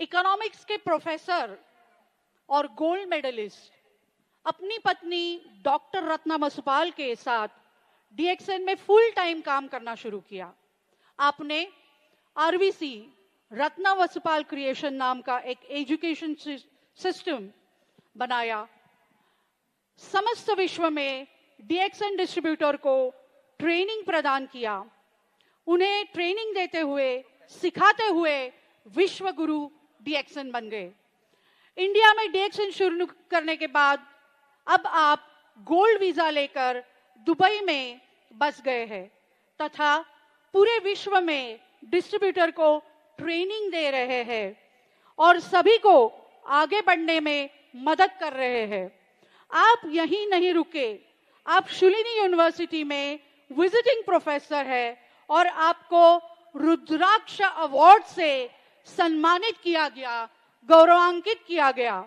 Economics के professor और gold medallist अपनी पत्नी डॉक्टर रत्ना वसुपाल के साथ डीएक्सएन में फुल टाइम काम करना शुरू किया। आपने आरवीसी रत्ना वसुपाल क्रिएशन नाम का एक एजुकेशन सिस्टम बनाया। समस्त विश्व में डीएक्सएन डिस्ट्रीब्यूटर को ट्रेनिंग प्रदान किया। उन्हें ट्रेनिंग देते हुए, सिखाते हुए विश्व गुरु डीएक्सएन बन गए। इंडिया में डीएक्सएन शुरू करने के बाद अब आप गोल्ड वीजा लेकर दुबई में बस गए हैं तथा पूरे विश्व में डिस्ट्रीब्यूटर को ट्रेनिंग दे रहे हैं और सभी को आगे बढ़ने में मदद कर रहे हैं। आप यहीं नहीं रुके, आप शुलिनी यूनिवर्सिटी में विजिटिंग प्रोफेसर है और आपको रुद्राक्ष अवार्ड से सम्मानित किया गया, गौरवान्वित किया गया।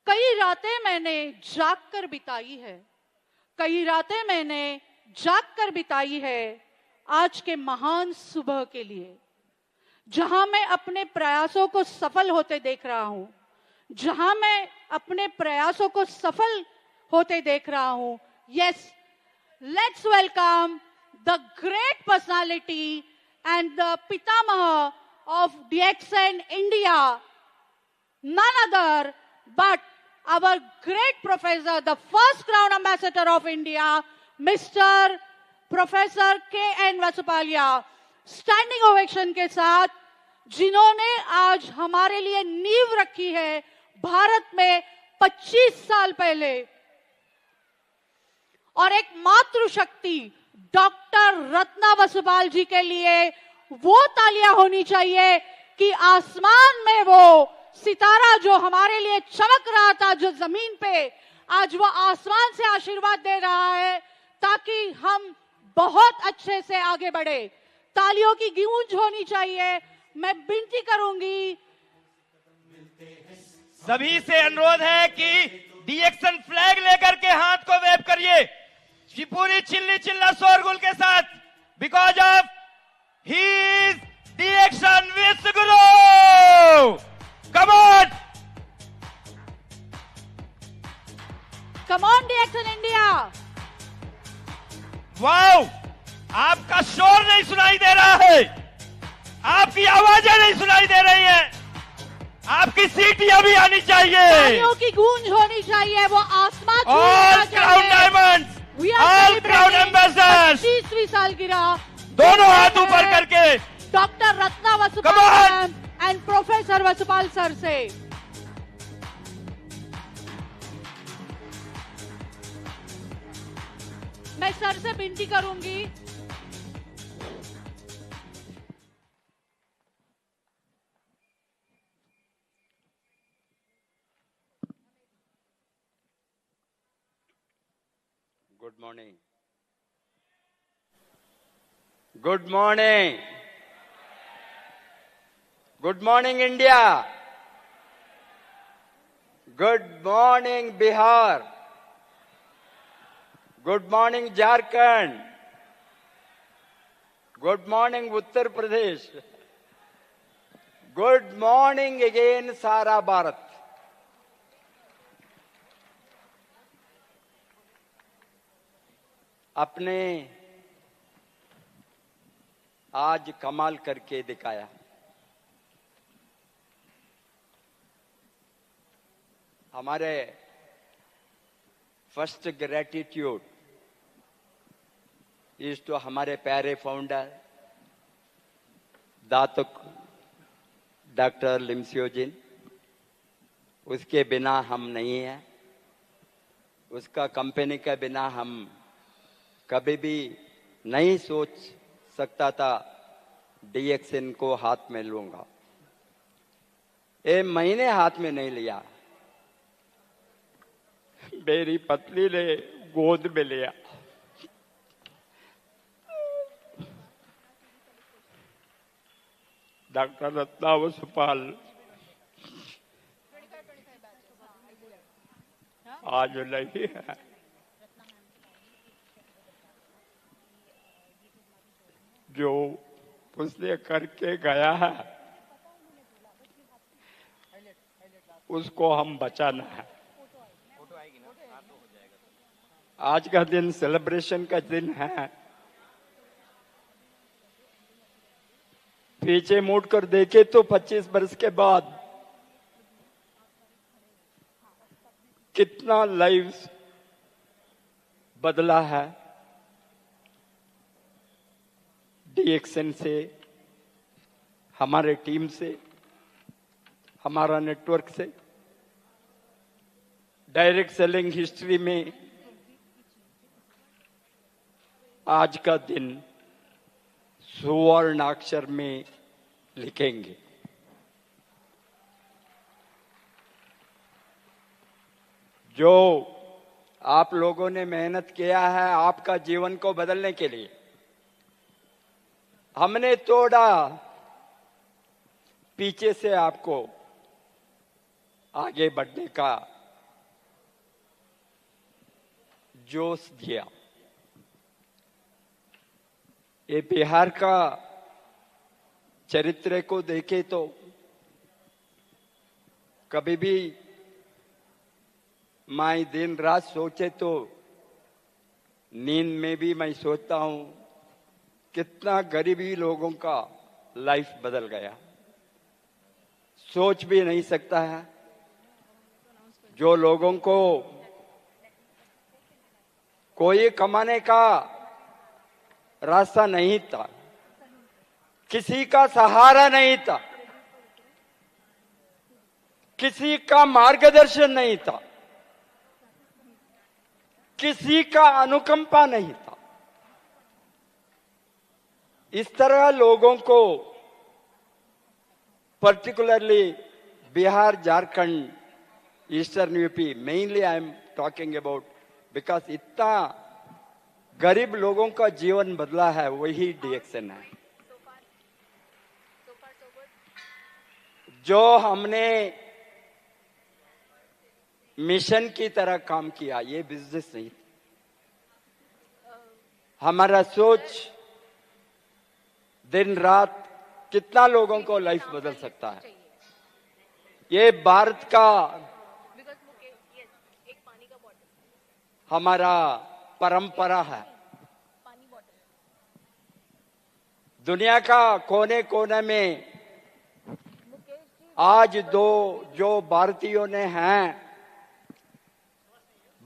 कई रातें मैंने जागकर बिताई है, कई रातें मैंने जागकर बिताई है आज के महान सुबह के लिए, जहां मैं अपने प्रयासों को सफल होते देख रहा हूं, जहां मैं अपने प्रयासों को सफल होते देख रहा हूं। Yes, let's welcome the great personality and the Pitamah of DXN India, none other but our great professor, the first crown ambassador of India, Mr. Professor K.N. Vasupalia। Standing ovation के साथ जिन्होंने आज हमारे लिए नींव रखी है भारत में 25 साल पहले, और एक मातृशक्ति डॉक्टर रत्ना वसुपाल जी के लिए वो तालियां होनी चाहिए कि आसमान में वो सितारा जो हमारे लिए चमक रहा था, जो जमीन पे, आज वो आसमान से आशीर्वाद दे रहा है ताकि हम बहुत अच्छे से आगे बढ़े। तालियों की गूंज होनी चाहिए। मैं विनती करूंगी, सभी से अनुरोध है कि डीएक्सएन फ्लैग लेकर के हाथ को वेव करिए पूरी चिल्ली चिल्ला शोरगुल के साथ, because of he is DXN Vishwaguru। Come on, come on DXN India। Wow, आपका शोर नहीं सुनाई दे रहा है, आपकी आवाजें नहीं सुनाई दे रही हैं, आपकी सीटियां भी आनी चाहिए, तालियों की गूंज होनी चाहिए, वो आसमान all crown diamonds, all crown ambassadors, 25वीं सालगिरह, दोनों हाथ ऊपर करके doctor Ratna Vasupal and professor Vasupal sir से। मैं सर से विनती करूंगी, good morning, good morning, good morning India, good morning Bihar, good morning Jharkhand, good morning Uttar Pradesh, good morning again सारा भारत। अपने आज कमाल करके दिखाया। हमारे फर्स्ट ग्रेटिट्यूड इज टू हमारे प्यारे फाउंडर दातुक डॉक्टर लिमसियोजिन। उसके बिना हम नहीं हैं, उसका कंपनी के बिना हम कभी भी नहीं सोच सकता था डीएक्सएन को हाथ में लूंगा। महीने हाथ में नहीं लिया, मेरी पत्नी ने गोद में लिया। डॉक्टर रत्ना वसुपाल आज नहीं है, जो उसने करके गया है उसको हम बचाना है। आज का दिन सेलिब्रेशन का दिन है। पीछे मुड़कर देखे तो 25 वर्ष के बाद कितना लाइफ बदला है डीएक्सएन से, हमारे टीम से, हमारा नेटवर्क से। डायरेक्ट सेलिंग हिस्ट्री में आज का दिन सुवर्ण अक्षर में लिखेंगे। जो आप लोगों ने मेहनत किया है आपका जीवन को बदलने के लिए, हमने थोड़ा पीछे से आपको आगे बढ़ने का जोश दिया। ये बिहार का चरित्र को देखे तो कभी भी मैं दिन रात सोचे तो नींद में भी मैं सोचता हूं कितना गरीबी लोगों का लाइफ बदल गया। सोच भी नहीं सकता है। जो लोगों को कोई कमाने का रास्ता नहीं था, किसी का सहारा नहीं था, किसी का मार्गदर्शन नहीं था, किसी का अनुकंपा नहीं था, इस तरह लोगों को particularly Bihar, Jharkhand, eastern UP, mainly I am talking about, because इतना गरीब लोगों का जीवन बदला है वही डीएक्सएन है। जो हमने मिशन की तरह काम किया, ये बिजनेस नहीं। हमारा सोच दिन रात कितना लोगों को लाइफ बदल सकता है, ये भारत का हमारा परंपरा है। दुनिया का कोने कोने में आज जो भारतीयों ने हैं,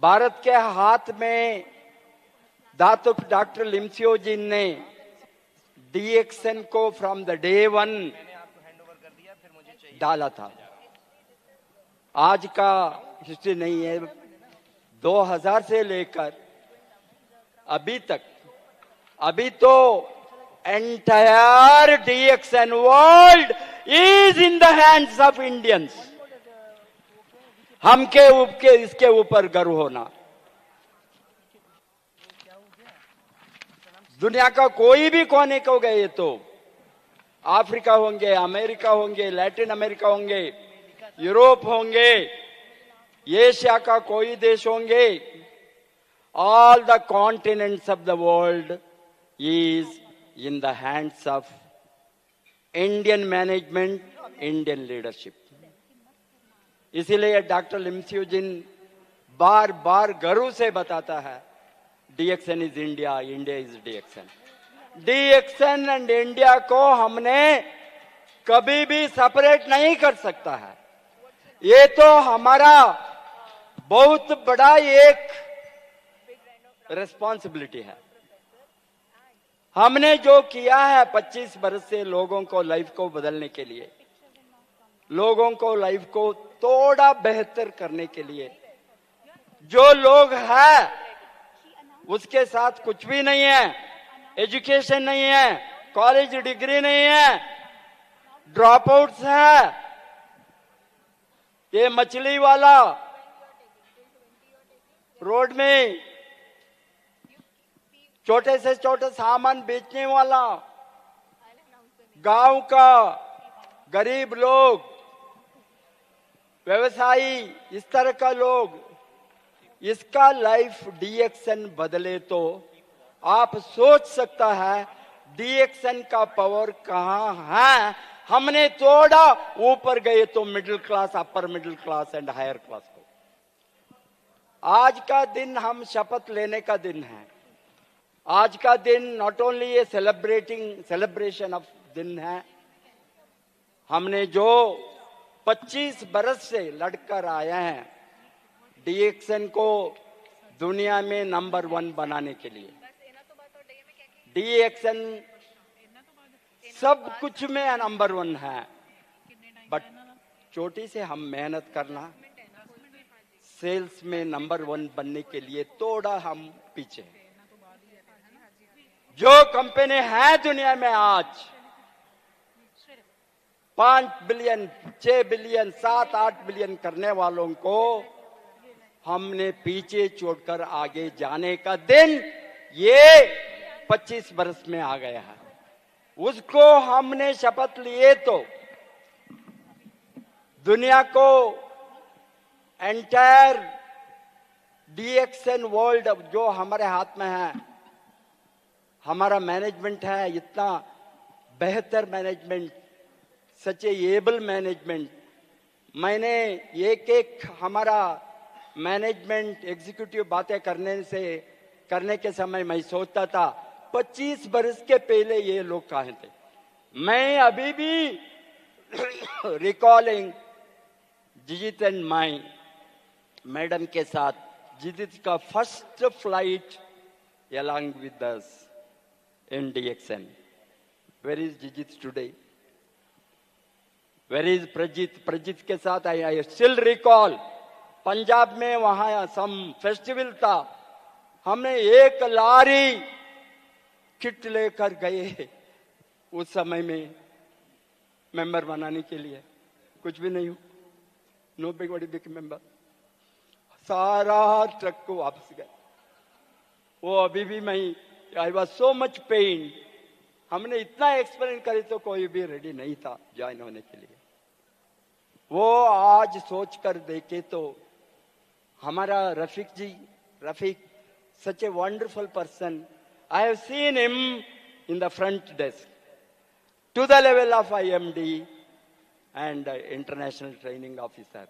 भारत के हाथ में डॉक्टर लिमसियोजिन ने डीएक्सएन को फ्रॉम द डे वन डाला था। आज का हिस्ट्री नहीं है, 2000 से लेकर अभी तक, अभी तो entire DXN world is in the hands of Indians. हमके इसके ऊपर गर्व होना। दुनिया का कोई भी कोने को गए तो अफ्रीका होंगे, अमेरिका होंगे, लैटिन अमेरिका होंगे, यूरोप होंगे, एशिया का कोई देश होंगे, all the continents of the world is in the hands of Indian management, Indian leadership. इसीलिए डॉक्टर लिमसियोजिन बार बार गर्व से बताता है, DXN is India, India is DXN. DXN and India को हमने कभी भी सेपरेट नहीं कर सकता है। ये तो हमारा बहुत बड़ा एक रिस्पॉन्सिबिलिटी है। हमने जो किया है 25 वर्ष से लोगों को लाइफ को बदलने के लिए, लोगों को लाइफ को थोड़ा बेहतर करने के लिए, जो लोग हैं उसके साथ कुछ भी नहीं है, एजुकेशन नहीं है, कॉलेज डिग्री नहीं है, ड्रॉप आउट्स है, ये मछली वाला रोड में छोटे से छोटे सामान बेचने वाला, गांव का गरीब लोग, व्यवसायी, इस तरह का लोग, इसका लाइफ डीएक्सएन बदले तो आप सोच सकता है डीएक्सएन का पावर कहां है हमने थोड़ा ऊपर गए तो middle class, upper middle class and higher class को। आज का दिन हम शपथ लेने का दिन है। आज का दिन not only A celebration of दिन है। हमने जो 25 बरस से लड़कर आए हैं डीएक्सन को दुनिया में नंबर 1 बनाने के लिए। डीएक्सन सब कुछ में नंबर 1 है, बट छोटी से हम मेहनत करना, सेल्स में नंबर 1 बनने के लिए थोड़ा हम पीछे हैं। जो कंपनी है दुनिया में आज 5 बिलियन, 6 बिलियन, 7-8 बिलियन करने वालों को हमने पीछे छोड़कर आगे जाने का दिन ये 25 बरस में आ गया है। उसको हमने शपथ लिए तो दुनिया को एंटायर डीएक्सन वर्ल्ड जो हमारे हाथ में है, हमारा मैनेजमेंट है, इतना बेहतर मैनेजमेंट, सच एबल मैनेजमेंट। मैंने एक हमारा मैनेजमेंट एग्जीक्यूटिव बातें करने के समय मैं सोचता था 25 बरस के पहले ये लोग कहाँ थे। मैं अभी भी recalling Jijith and my madam के साथ, जिजित का first flight along with us in DXN. Where is Jijit today? Where is Prajit? Prajit के साथ I still recall पंजाब में वहां सम फेस्टिवल था, हमने 1 लारी किट लेकर गए उस समय में मेंबर बनाने के लिए। कुछ भी नहीं हो, नो बिग मेंबर, सारा ट्रक को वापस गए। वो अभी भी मैं I was so much pain. हमने इतना एक्सप्लेन करे तो कोई भी रेडी नहीं था ज्वाइन होने के लिए। वो आज सोच कर देखे तो हमारा Rafiq such a wonderful person. I have seen him in the front desk to the level of IMD and international training officer.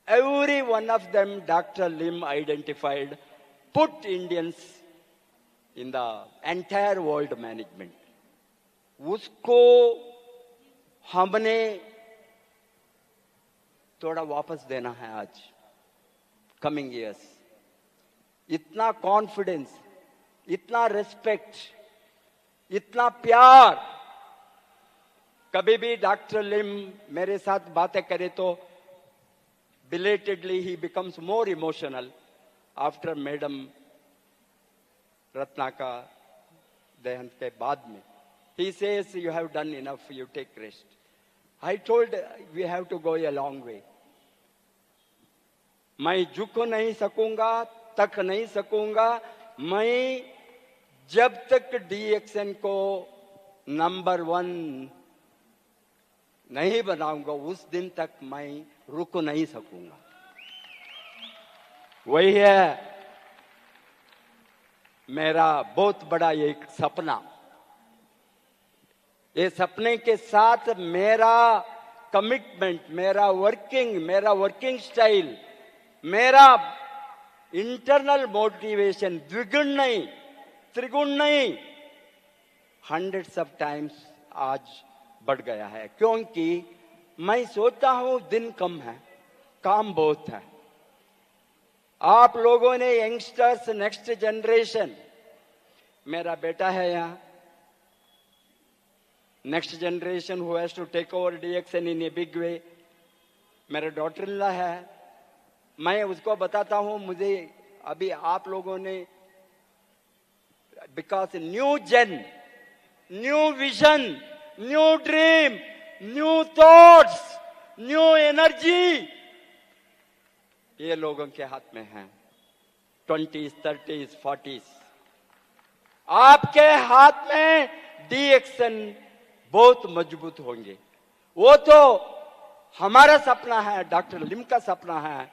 Every one of them, Dr. Lim identified, put Indians in the entire world management. उसको हमने थोड़ा वापस देना है आज coming years. इतना confidence, इतना respect, इतना प्यार। कभी भी डॉक्टर लिम मेरे साथ बातें करे तो belatedly he becomes more emotional after madam Ratna का देहांत के बाद में। He says you have done enough, you take rest. I told we have to go a long way. मैं झुक नहीं सकूंगा, तक नहीं सकूंगा, मैं जब तक डीएक्सन को नंबर 1 नहीं बनाऊंगा उस दिन तक मैं रुक नहीं सकूंगा। वही है मेरा बहुत बड़ा एक सपना। ये सपने के साथ मेरा कमिटमेंट, मेरा वर्किंग स्टाइल, मेरा इंटरनल मोटिवेशन द्विगुण नहीं, त्रिगुण नहीं, 100s of times आज बढ़ गया है। क्योंकि मैं सोचता हूं दिन कम है, काम बहुत है। आप लोगों ने यंगस्टर्स, नेक्स्ट जनरेशन, मेरा बेटा है यहाँ, next generation who has to take over DXN in a big way. मेरा डॉटर इन लॉ है, मैं उसको बताता हूं मुझे अभी आप लोगों ने, because new gen, new vision, new dream, new thoughts, new energy ये लोगों के हाथ में है। 20s, 30s, 40s आपके हाथ में डीएक्सन बहुत मजबूत होंगे। वो तो हमारा सपना है, डॉक्टर लिम का सपना है,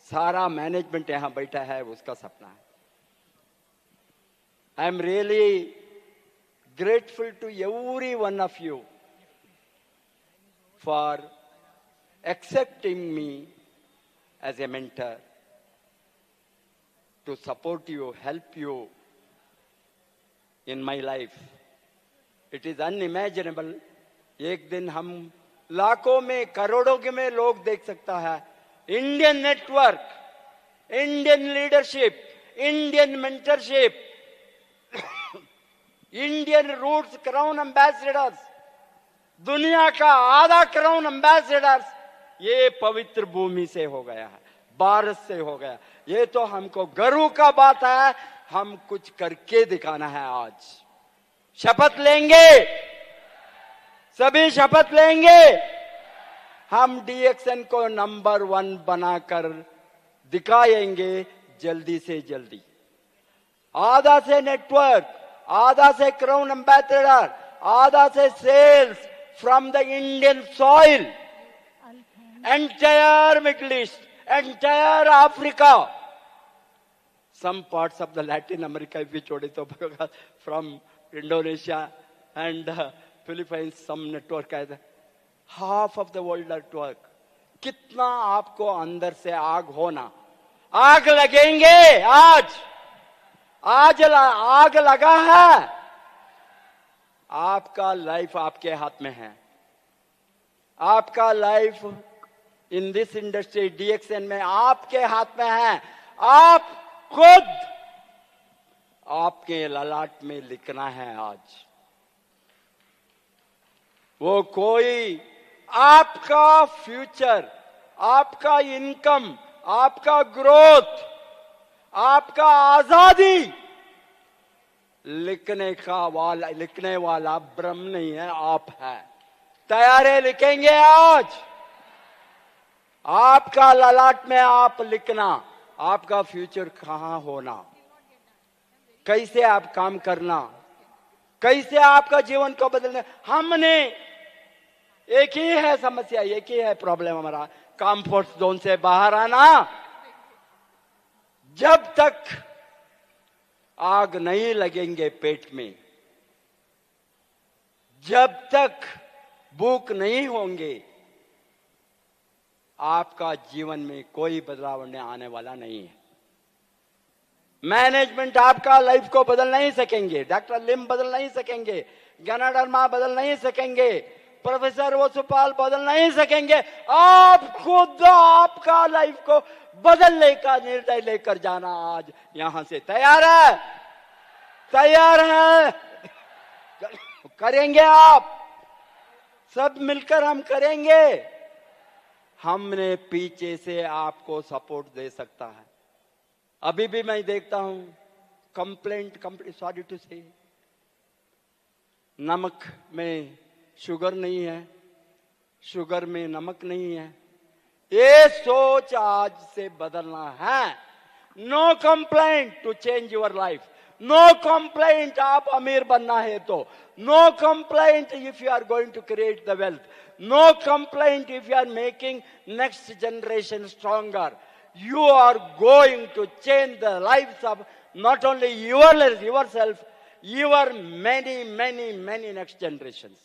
सारा मैनेजमेंट यहां बैठा है उसका सपना है। I am really grateful to every one of you for accepting me as a mentor to support you, help you in my life. It is unimaginable. एक दिन हम लाखों में करोड़ों के में लोग देख सकता है Indian network, Indian leadership, Indian mentorship, Indian roots crown ambassadors, दुनिया का आधा क्राउन एम्बेसडर्स ये पवित्र भूमि से हो गया है, भारत से हो गया। ये तो हमको गर्व का बात है, हम कुछ करके दिखाना है। आज शपथ लेंगे, सभी शपथ लेंगे, हम डीएक्सएन को नंबर 1 बनाकर दिखाएंगे जल्दी से जल्दी। आधा से नेटवर्क, आधा से क्राउन एम्बेसडर, आधा से sales from the Indian soil, entire Middle East, entire Africa, some parts of the Latin America if we छोड़े तो from Indonesia and Philippines some network है, half of the world network। कितना आपको अंदर से आग होना, आग लगेंगे। आज आग लगा है, आपका लाइफ आपके हाथ में है। आपका life in this industry DXN में आपके हाथ में है। आप खुद आपके ललाट में लिखना है आज। वो कोई आपका फ्यूचर, आपका इनकम, आपका ग्रोथ, आपका आजादी लिखने वाला ब्रह्म नहीं है, आप है। तैयार लिखेंगे आज। आपका ललाट में आप लिखना, आपका फ्यूचर कहां होना, कैसे आप काम करना, कैसे आपका जीवन को बदलना। हमने एक ही है समस्या, एक ही है प्रॉब्लम हमारा, कंफर्ट जोन से बाहर आना। जब तक आग नहीं लगेंगे पेट में, जब तक भूख नहीं होंगे, आपका जीवन में कोई बदलाव आने वाला नहीं है। मैनेजमेंट आपका लाइफ को बदल नहीं सकेंगे, डॉक्टर लिम बदल नहीं सकेंगे, गनाडरमा बदल नहीं सकेंगे, प्रोफेसर वसुपाल बदल नहीं सकेंगे। आप खुद आपका लाइफ को बदलने का निर्णय लेकर जाना आज यहां से। तैयार है? तैयार है? करेंगे आप? सब मिलकर हम करेंगे। हमने पीछे से आपको सपोर्ट दे सकता है। अभी भी मैं देखता हूं कंप्लेंट, सॉरी टू से, नमक में शुगर नहीं है, शुगर में नमक नहीं है। ये सोच आज से बदलना है। No complaint to change your life. No complaint आप अमीर बनना है तो। No complaint if you are going to create the wealth. No complaint if you are making next generation stronger. You are going to change the lives of not only yourself, your many next generations.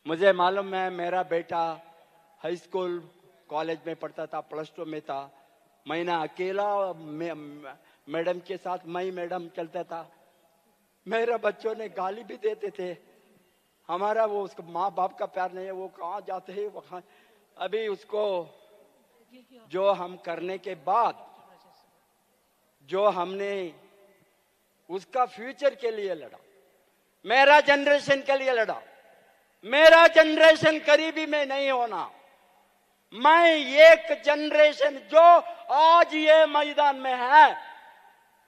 मुझे मालूम है, मेरा बेटा high school college में पढ़ता था, +2 में था। मैं अकेला मैडम के साथ मैडम चलता था। मेरे बच्चों ने गाली भी देते थे। हमारा वो उसको माँ बाप का प्यार नहीं है, वो कहाँ जाते हैं वहां। अभी उसको जो हम करने के बाद, जो हमने उसका फ्यूचर के लिए लड़ा, मेरा जनरेशन के लिए लड़ा। मेरा जनरेशन करीबी में नहीं होना। मैं एक जनरेशन जो आज ये मैदान में है,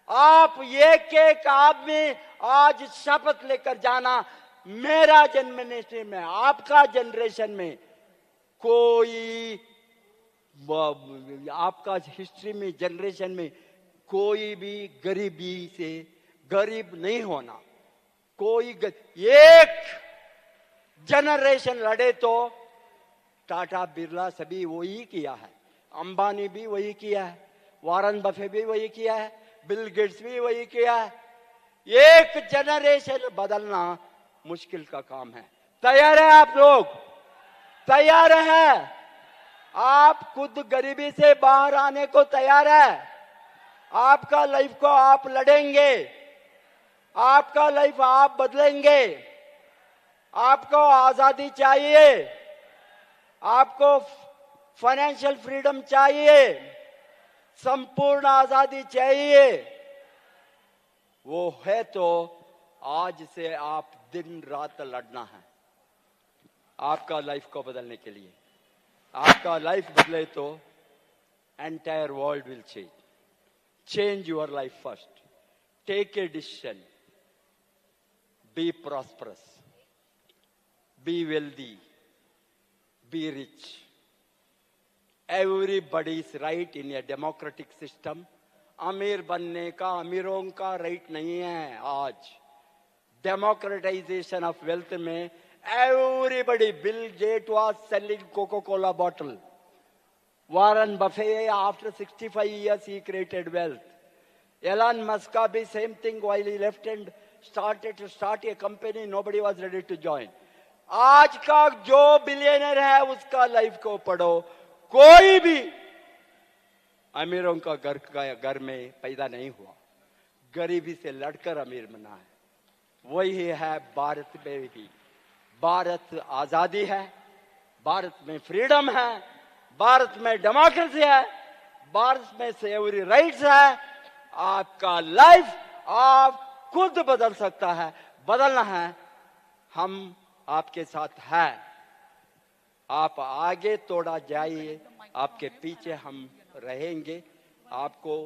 आप एक आदमी आज शपथ लेकर जाना, मेरा जनरेशन में, आपका जनरेशन में कोई, आपका हिस्ट्री में, जनरेशन में कोई भी गरीबी से गरीब नहीं होना। कोई एक जनरेशन लड़े तो टाटा बिरला सभी वही किया है, अंबानी भी वही किया है, वॉरेन बफे भी वही किया है, बिल गेट्स भी वही किया है। एक जनरेशन बदलना मुश्किल का काम है। तैयार है आप लोग? तैयार है? आप खुद गरीबी से बाहर आने को तैयार है? आपका लाइफ को आप लड़ेंगे, आपका लाइफ आप बदलेंगे, आपको आजादी चाहिए, आपको फाइनेंशियल फ्रीडम चाहिए, संपूर्ण आजादी चाहिए, वो है तो आज से आप दिन रात लड़ना है आपका लाइफ को बदलने के लिए। आपका लाइफ बदले तो entire world will change. Change your life first, take a decision, be prosperous, be wealthy, be rich. Everybody is right in a democratic system. अमीर बनने का अमीरों का राइट नहीं है। आज डेमोक्रेटाइजेशन ऑफ वेल्थ में everybody, Bill Gates was selling Coca-Cola bottle. Warren Buffett, after 65 years, he created wealth. Elon Musk bhi same thing, while he left and started to start a company, nobody was ready to join. आज का जो billionaire है उसका life को पढ़ो। कोई भी अमीरों का घर में पैदा नहीं हुआ, गरीबी से लड़कर अमीर बना है। वही है भारत में भी। भारत आजादी है, भारत में फ्रीडम है, भारत में डेमोक्रेसी है, भारत में सेवरी राइट्स है। आपका लाइफ आप खुद बदल सकता है, बदलना है, हम आपके साथ है। आप आगे तोड़ा जाइए, आपके पीछे हम रहेंगे आपको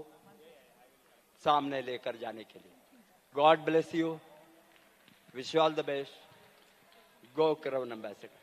सामने लेकर जाने के लिए। God bless you, wish you all the best. Go Crown Ambassador.